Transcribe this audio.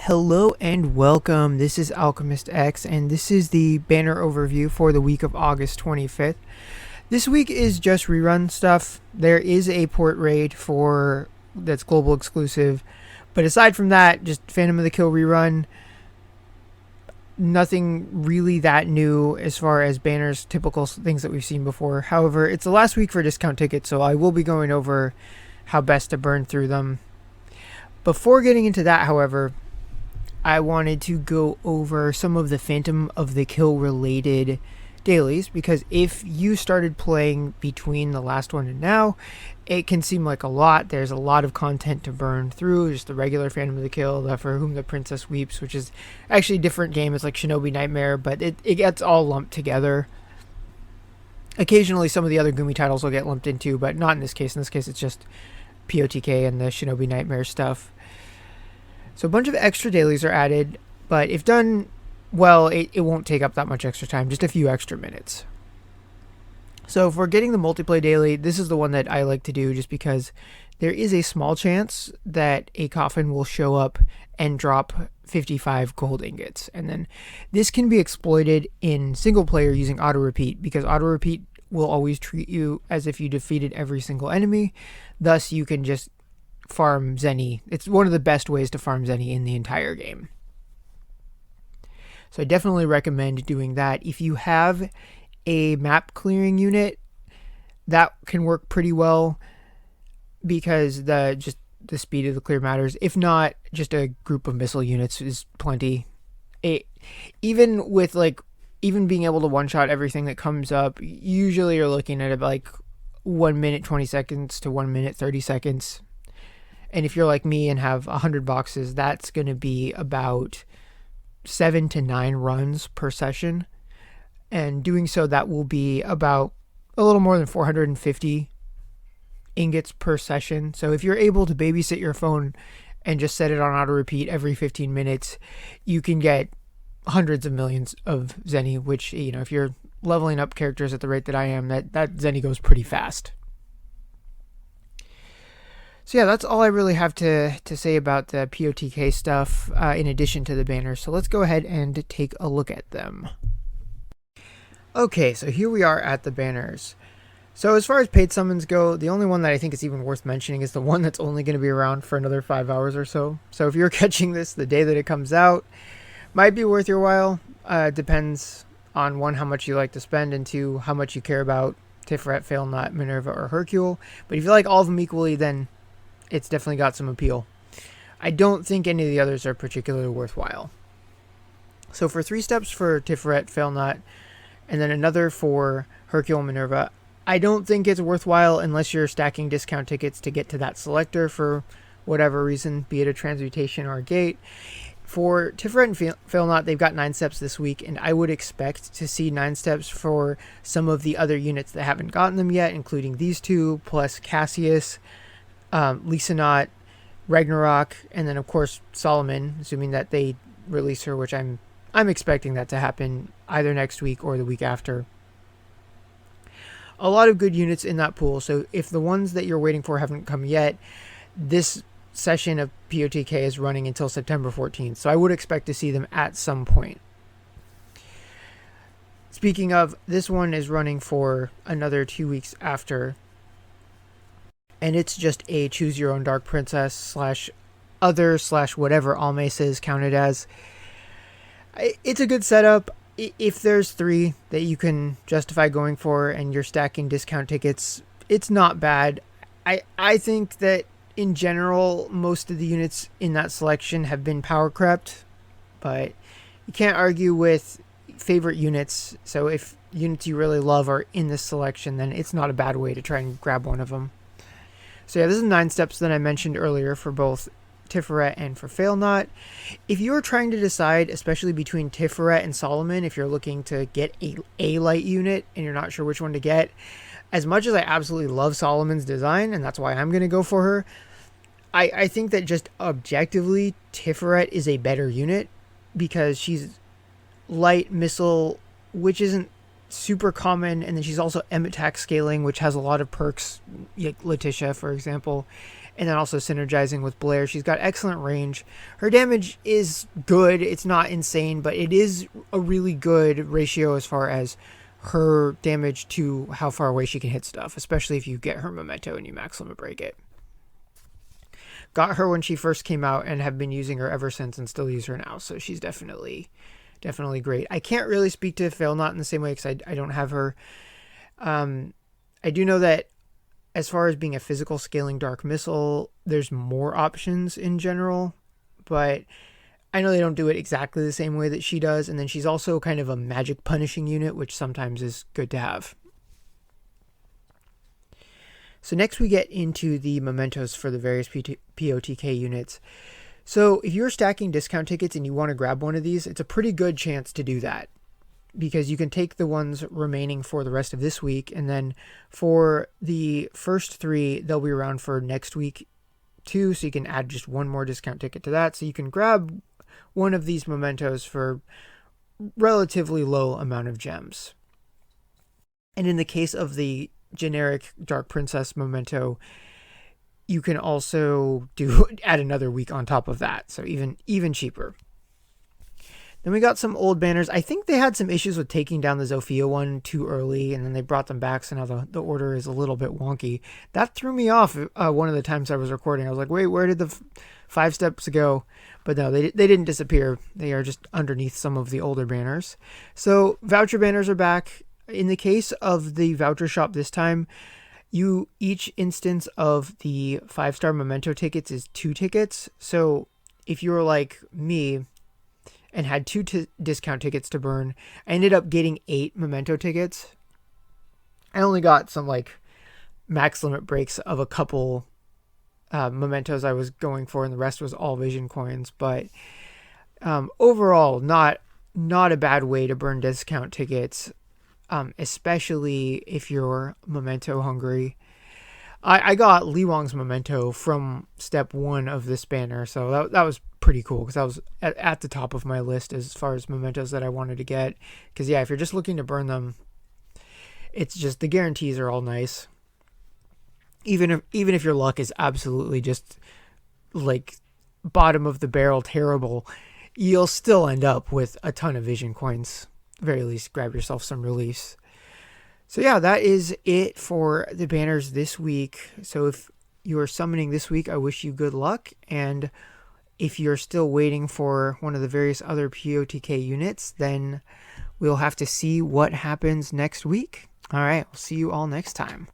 Hello and welcome. This is Alchemistexe, and this is the banner overview for the week of August 25th. This week is just rerun stuff. There is a port raid that's global exclusive, but aside from that, just Phantom of the Kill rerun. Nothing really that new as far as banners, typical things that we've seen before. However, it's the last week for discount tickets, so I will be going over how best to burn through them. Before getting into that, however, I wanted to go over some of the Phantom of the Kill related dailies, because if you started playing between the last one and now, it can seem like a lot. There's a lot of content to burn through. Just the regular Phantom of the Kill, the For Whom the Princess Weeps, which is actually a different game. It's like Shinobi Nightmare, but it gets all lumped together. Occasionally some of the other Gumi titles will get lumped into, but not in this case. In this case it's just PotK and the Shinobi Nightmare stuff. So a bunch of extra dailies are added, but if done well, it won't take up that much extra time, just a few extra minutes. So for getting the Multiplay daily, this is the one that I like to do just because there is a small chance that a coffin will show up and drop 55 gold ingots. And then this can be exploited in single player using auto repeat, because auto repeat will always treat you as if you defeated every single enemy. Thus you can just farm Zeni. It's one of the best ways to farm Zeni in the entire game. So I definitely recommend doing that. If you have a map clearing unit, that can work pretty well because the speed of the clear matters. If not, just a group of missile units is plenty. Even being able to one-shot everything that comes up, usually you're looking at like 1 minute 20 seconds to 1 minute 30 seconds. And if you're like me and have 100 boxes, that's going to be about 7 to 9 runs per session. And doing so, that will be about a little more than 450 ingots per session. So if you're able to babysit your phone and just set it on auto repeat every 15 minutes, you can get hundreds of millions of Zeni, which, you know, if you're leveling up characters at the rate that I am, that Zeni goes pretty fast. So yeah, that's all I really have to say about the PotK stuff in addition to the banners. So let's go ahead and take a look at them. Okay, so here we are at the banners. So as far as paid summons go, the only one that I think is even worth mentioning is the one that's only going to be around for another 5 hours or so. So if you're catching this the day that it comes out, might be worth your while. Depends on 1, how much you like to spend, and 2, how much you care about Tiferet, Failnaught, Minerva, or Hercule. But if you like all of them equally, then it's definitely got some appeal. I don't think any of the others are particularly worthwhile. So for 3 steps for Tiferet, Failnaught, and then another for Hercule and Minerva, I don't think it's worthwhile unless you're stacking discount tickets to get to that selector for whatever reason, be it a transmutation or a gate. For Tiferet and Failnaught, they've got 9 steps this week, and I would expect to see 9 steps for some of the other units that haven't gotten them yet, including these 2, plus Cassius, Lysanot, Ragnarok, and then of course Solomon, assuming that they release her, which I'm expecting that to happen either next week or the week after. A lot of good units in that pool, so if the ones that you're waiting for haven't come yet, this session of PotK is running until September 14th, so I would expect to see them at some point. Speaking of, this one is running for another 2 weeks after, and it's just a choose your own dark princess / other / whatever Almace is counted as. It's a good setup. If there's 3 that you can justify going for and you're stacking discount tickets, it's not bad. I think that in general, most of the units in that selection have been power crept, but you can't argue with favorite units. So if units you really love are in this selection, then it's not a bad way to try and grab one of them. So yeah, this is 9 steps that I mentioned earlier for both Tiferet and for Failnaught. If you're trying to decide, especially between Tiferet and Solomon, if you're looking to get a light unit and you're not sure which one to get, as much as I absolutely love Solomon's design, and that's why I'm going to go for her, I think that just objectively, Tiferet is a better unit because she's light missile, which isn't super common, and then she's also attack scaling, which has a lot of perks, like Letitia, for example. and then also synergizing with Blair. She's got excellent range. Her damage is good. It's not insane, but it is a really good ratio as far as her damage to how far away she can hit stuff, especially if you get her memento and you max limit break it. Got her when she first came out and have been using her ever since and still use her now, so she's definitely great. I can't really speak to Failnaught in the same way because I don't have her. I do know that as far as being a physical scaling Dark Missile, there's more options in general, but I know they don't do it exactly the same way that she does, and then she's also kind of a magic punishing unit, which sometimes is good to have. So next we get into the mementos for the various PotK units. So if you're stacking discount tickets and you want to grab one of these, it's a pretty good chance to do that, because you can take the ones remaining for the rest of this week, and then for the first 3, they'll be around for next week too, so you can add just one more discount ticket to that. So you can grab one of these mementos for relatively low amount of gems. And in the case of the generic Dark Princess memento, you can also add another week on top of that, so even cheaper. Then we got some old banners. I think they had some issues with taking down the Zofia one too early, and then they brought them back, so now the order is a little bit wonky. That threw me off one of the times I was recording. I was like, wait, where did the 5 steps go? But no, they didn't disappear. They are just underneath some of the older banners. So voucher banners are back. In the case of the voucher shop this time, each instance of the 5-star memento tickets is 2 tickets. So if you're like me and had 2 discount tickets to burn, I ended up getting 8 memento tickets. I only got some like max limit breaks of a couple mementos I was going for, and the rest was all vision coins. But overall, not a bad way to burn discount tickets, especially if you're memento hungry. I got Li Wang's memento from step 1 of this banner, so that was pretty cool, because that was at the top of my list as far as mementos that I wanted to get. Because yeah, if you're just looking to burn them, it's just the guarantees are all nice. Even if your luck is absolutely just like bottom of the barrel terrible, you'll still end up with a ton of vision coins. At the very least, grab yourself some reliefs. So yeah, that is it for the banners this week. So if you are summoning this week, I wish you good luck. And if you're still waiting for one of the various other PotK units, then we'll have to see what happens next week. All right, we'll see you all next time.